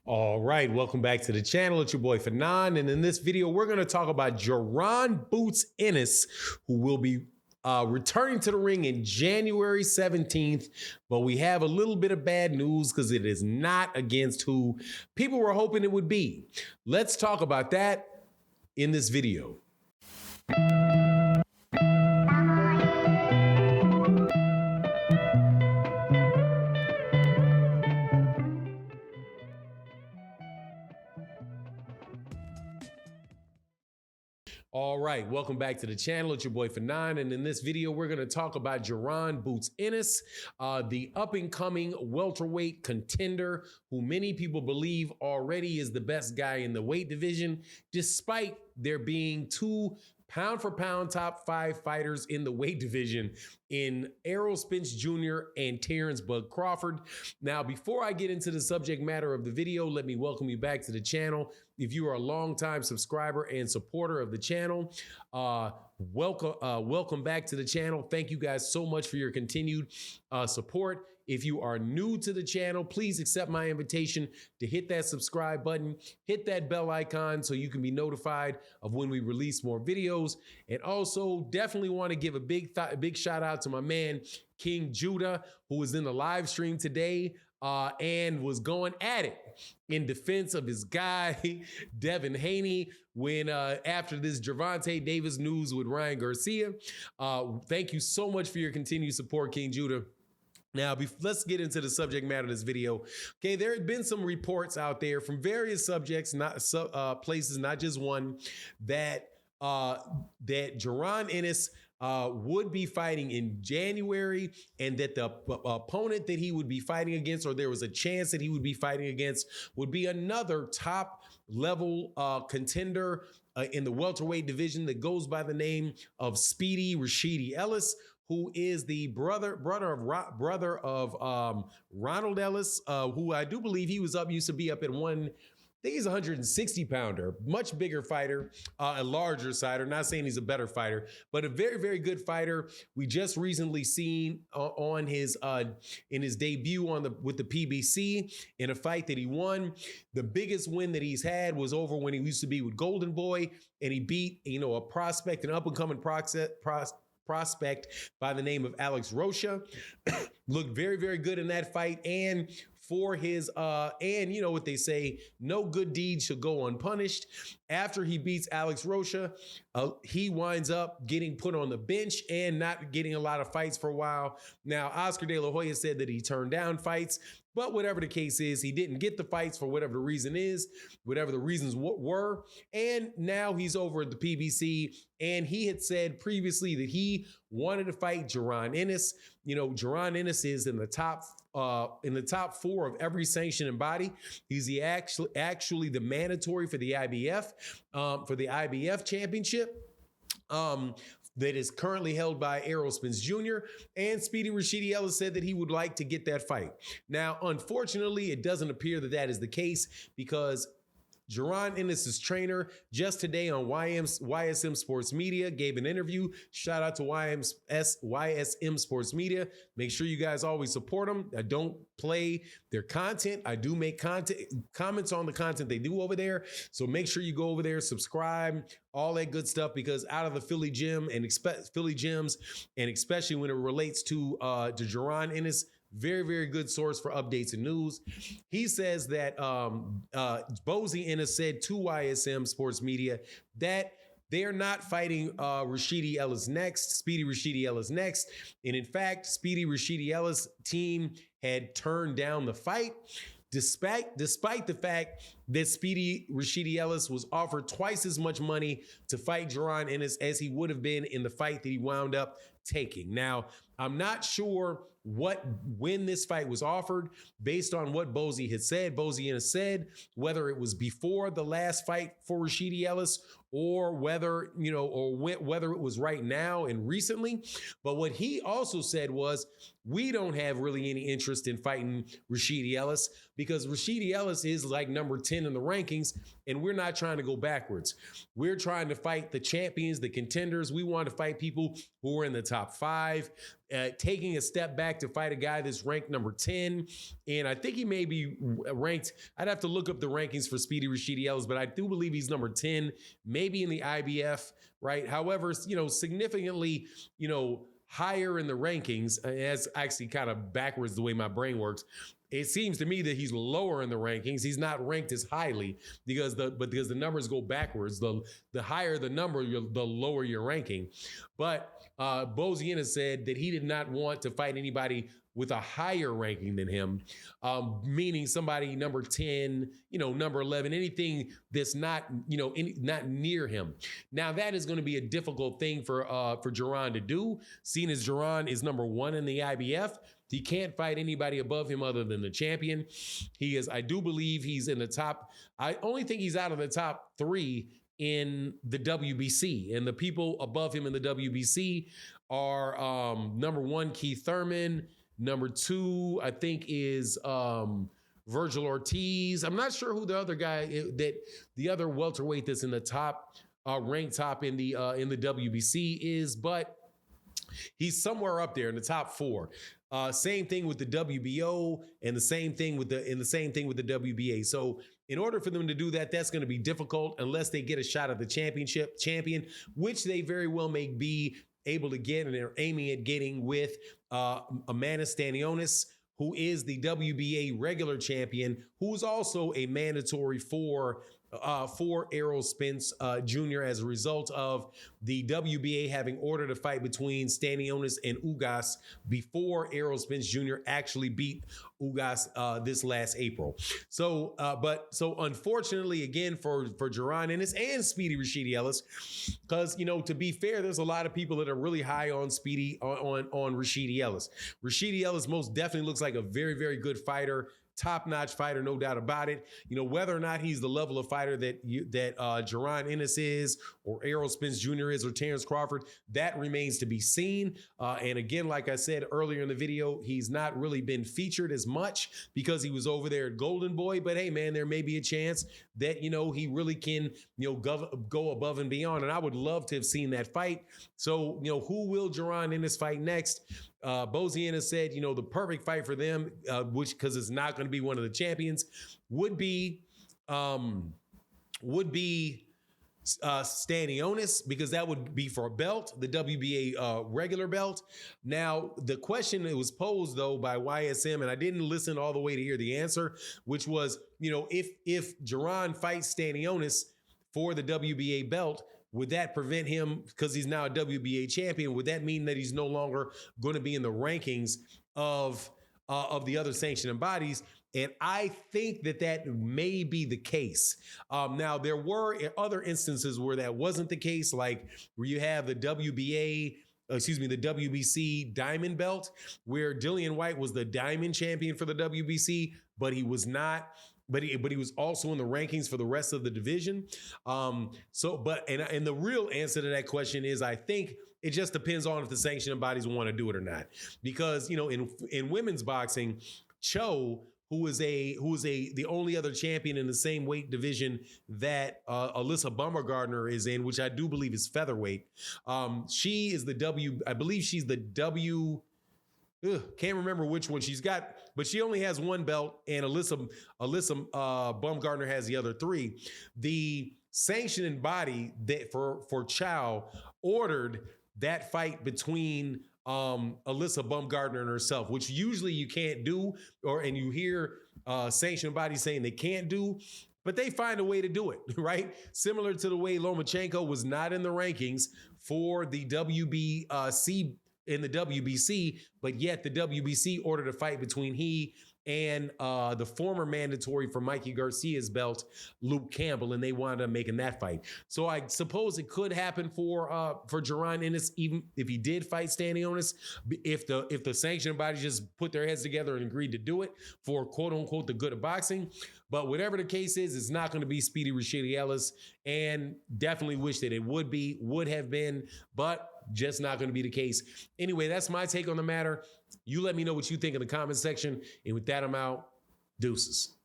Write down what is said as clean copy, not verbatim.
All right, welcome back to the channel. It's your boy Fanon, and in this video, we're going to talk about Jaron Boots Ennis, who will be returning to the ring in January 17th, but we have a little bit of bad news because it is not against who people were hoping it would be. Let's talk about that in this video. All right, welcome back to the channel. It's your boy Fanon, and in this video, we're going to talk about Jaron Boots Ennis, the up-and-coming welterweight contender who many people believe already is the best guy in the weight division, despite there being two pound-for-pound top 5 fighters in the weight division in Errol Spence Jr. and Terrence Bud Crawford. Now, before I get into the subject matter of the video, let me welcome you back to the channel. If you are a longtime subscriber and supporter of the channel, welcome back to the channel. Thank you guys so much for your continued support. If you are new to the channel, please accept my invitation to hit that subscribe button, hit that bell icon so you can be notified of when we release more videos. And also definitely want to give a big shout out to my man, King Judah, who was in the live stream today and was going at it in defense of his guy, Devin Haney, when after this Gervonta Davis news with Ryan Garcia. Thank you so much for your continued support, King Judah. Now, let's get into the subject matter of this video. Okay, there had been some reports out there from various subjects, places, not just one, that Jaron Ennis would be fighting in January, and that the opponent that he would be fighting against, or there was a chance that he would be fighting against, would be another top level contender in the welterweight division that goes by the name of Speedy Rashidi Ellis, who is the brother of Ronald Ellis, who I do believe used to be up at I think he's a 160 pounder, much bigger fighter, a larger fighter. Not saying he's a better fighter, but a very, very good fighter. We just recently seen on his in his debut with the PBC in a fight that he won. The biggest win that he's had was over when he used to be with Golden Boy, and he beat a prospect, an up and coming prospect by the name of Alex Rocha. Looked very, very good in that fight, and for his and you know what they say, no good deed should go unpunished. After he beats Alex Rocha, he winds up getting put on the bench and not getting a lot of fights for a while. Now, Oscar De La Hoya said that he turned down fights, but whatever the case is, he didn't get the fights for whatever the reason is, whatever the reasons were. And now he's over at the PBC, and he had said previously that he wanted to fight Jaron Ennis. You know, Jaron Ennis is in the top 4 of every sanctioning body. He's actually the mandatory for the IBF championship. That is currently held by Errol Spence Jr. And Speedy Rashidi Ellis said that he would like to get that fight. Now, unfortunately, it doesn't appear that that is the case, because Jaron Ennis' trainer just today on YSM Sports Media gave an interview. Shout out to YSM Sports Media. Make sure you guys always support them. I don't play their content. I do make comments on the content they do over there. So make sure you go over there, subscribe, all that good stuff, because out of the Philly gym and Philly gyms, and especially when it relates to Jaron Ennis, very, very good source for updates and news. He says that Bozy Ennis said to YSM Sports Media that they are not fighting Speedy Rashidi Ellis next. And in fact, Speedy Rashidi Ellis team had turned down the fight, despite the fact that Speedy Rashidi Ellis was offered twice as much money to fight Jaron Ennis as he would have been in the fight that he wound up taking. Now, I'm not sure when this fight was offered, based on what Bozy had said. Bozy Ennis said whether it was before the last fight for Rashidi Ellis or whether, whether it was right now and recently. But what he also said was, we don't have really any interest in fighting Rashidi Ellis because Rashidi Ellis is like number 10 in the rankings, and we're not trying to go backwards. We're trying to fight the champions, the contenders. We want to fight people who are in the top 5, taking a step back to fight a guy that's ranked number 10. And I think he may be ranked, I'd have to look up the rankings for Speedy Rashidi Ellis, but I do believe he's number 10, maybe in the IBF, right? However, significantly, higher in the rankings. That's actually kind of backwards the way my brain works. It seems to me that he's lower in the rankings. He's not ranked as highly because the numbers go backwards. The higher the number, the lower your ranking. But Boziena said that he did not want to fight anybody with a higher ranking than him, meaning somebody number 10, number 11, anything that's not, not near him. Now that is going to be a difficult thing for Jaron to do, seeing as Jaron is number 1 in the IBF. He can't fight anybody above him other than the champion. I do believe he's in the top. I only think he's out of the top 3 in the WBC, and the people above him in the WBC are number 1, Keith Thurman. Number 2, I think, is Virgil Ortiz. I'm not sure who the other guy the other welterweight that's in the top, ranked top in the WBC is, but he's somewhere up there in the top 4. Same thing with the WBO, and the same thing with the WBA. So in order for them to do that, that's going to be difficult unless they get a shot at the champion, which they very well may be able to get, and they're aiming at getting with Amanda Stanionis, who is the WBA regular champion, who's also a mandatory for Errol Spence Jr. as a result of the WBA having ordered a fight between Stanionis and Ugas before Errol Spence Jr. actually beat Ugas this last April. So unfortunately, again, for Jaron Ennis and Speedy Rashidi Ellis, because, to be fair, there's a lot of people that are really high on Speedy, on Rashidi Ellis. Rashidi Ellis most definitely looks like a very, very good fighter. Top-notch fighter, no doubt about it. Whether or not he's the level of fighter that Jaron Ennis is, or Errol Spence Jr. is, or Terrence Crawford, that remains to be seen. And again, like I said earlier in the video, he's not really been featured as much because he was over there at Golden Boy. But hey, man, there may be a chance that, he really can, go above and beyond. And I would love to have seen that fight. So, who will Jaron Ennis fight next? Boziena said, the perfect fight for them, which, because it's not going to be one of the champions, would be Stanionis, because that would be for a belt, the WBA regular belt. Now, the question that was posed, though, by YSM, and I didn't listen all the way to hear the answer, which was, if Jaron fights Stanionis for the WBA belt, would that prevent him, because he's now a WBA champion, would that mean that he's no longer going to be in the rankings of the other sanctioning bodies? And I think that may be the case. Now, there were other instances where that wasn't the case, like where you have the WBC Diamond Belt, where Dillian White was the Diamond champion for the WBC, but he was not. But he was also in the rankings for the rest of the division. And the real answer to that question is, I think it just depends on if the sanctioning bodies want to do it or not. Because, in women's boxing, Cho, who is the only other champion in the same weight division that Alyssa Baumgardner is in, which I do believe is featherweight. She is I believe she's the can't remember which one she's got, but she only has one belt, and Alyssa Baumgardner has the other 3. The sanctioning body that for Chow ordered that fight between Alyssa Baumgardner and herself, which usually you can't do, and you hear sanctioning bodies saying they can't do, but they find a way to do it, right? Similar to the way Lomachenko was not in the rankings for the WBC in the WBC, but yet the WBC ordered a fight between he and the former mandatory for Mikey Garcia's belt, Luke Campbell, and they wound up making that fight. So I suppose it could happen for Jaron Ennis, even if he did fight Stanley Onis, if the sanctioning body just put their heads together and agreed to do it for quote unquote the good of boxing. But whatever the case is, it's not going to be Speedy Rashidi Ellis, and definitely wish that it would have been, but just not going to be the case. Anyway, that's my take on the matter. You let me know what you think in the comment section. And with that, I'm out. Deuces.